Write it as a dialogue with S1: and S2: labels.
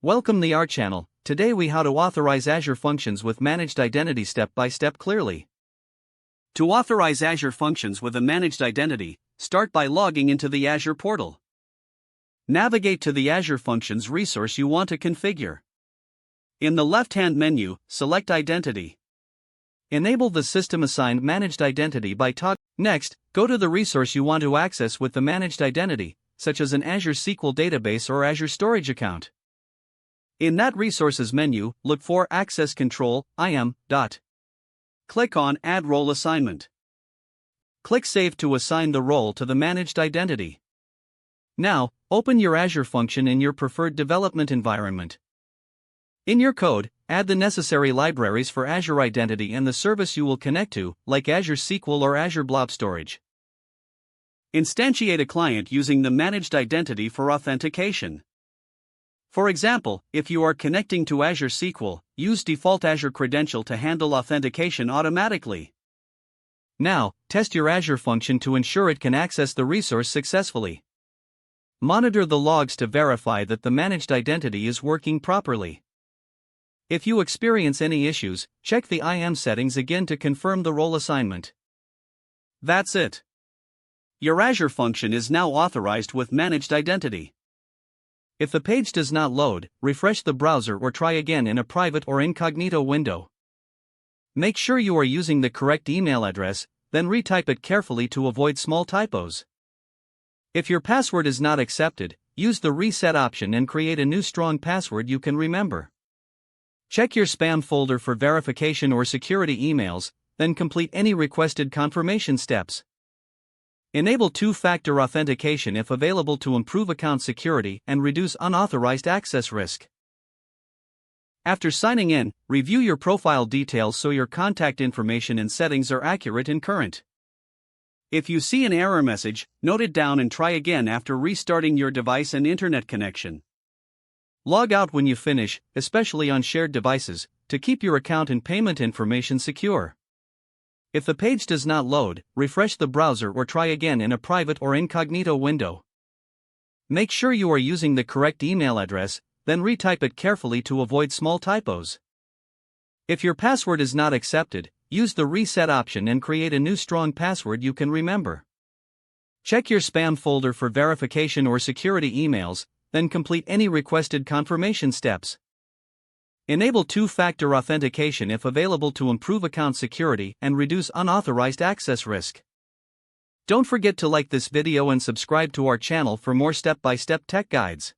S1: Welcome to our channel. Today we how to authorize Azure Functions with managed identity step by step clearly. To authorize Azure Functions with a managed identity, start by logging into the Azure portal. Navigate to the Azure Functions resource you want to configure. In the left-hand menu, select Identity. Enable the System Assigned Managed Identity by toggling. Next, go to the resource you want to access with the managed identity, such as an Azure SQL database or Azure Storage account. In that resources menu, look for Access Control, IAM. Click on Add Role Assignment. Click Save to assign the role to the managed identity. Now, open your Azure function in your preferred development environment. In your code, add the necessary libraries for Azure Identity and the service you will connect to, like Azure SQL or Azure Blob Storage. Instantiate a client using the managed identity for authentication. For example, if you are connecting to Azure SQL, use default Azure credential to handle authentication automatically. Now, test your Azure function to ensure it can access the resource successfully. Monitor the logs to verify that the managed identity is working properly. If you experience any issues, check the IAM settings again to confirm the role assignment. That's it. Your Azure function is now authorized with managed identity. If the page does not load, refresh the browser or try again in a private or incognito window. Make sure you are using the correct email address, then retype it carefully to avoid small typos. If your password is not accepted, use the reset option and create a new strong password you can remember. Check your spam folder for verification or security emails, then complete any requested confirmation steps. Enable two-factor authentication if available to improve account security and reduce unauthorized access risk. After signing in, review your profile details so your contact information and settings are accurate and current. If you see an error message, note it down and try again after restarting your device and internet connection. Log out when you finish, especially on shared devices, to keep your account and payment information secure. If the page does not load, refresh the browser or try again in a private or incognito window. Make sure you are using the correct email address, then retype it carefully to avoid small typos. If your password is not accepted, use the reset option and create a new strong password you can remember. Check your spam folder for verification or security emails, then complete any requested confirmation steps. Enable two-factor authentication if available to improve account security and reduce unauthorized access risk. Don't forget to like this video and subscribe to our channel for more step-by-step tech guides.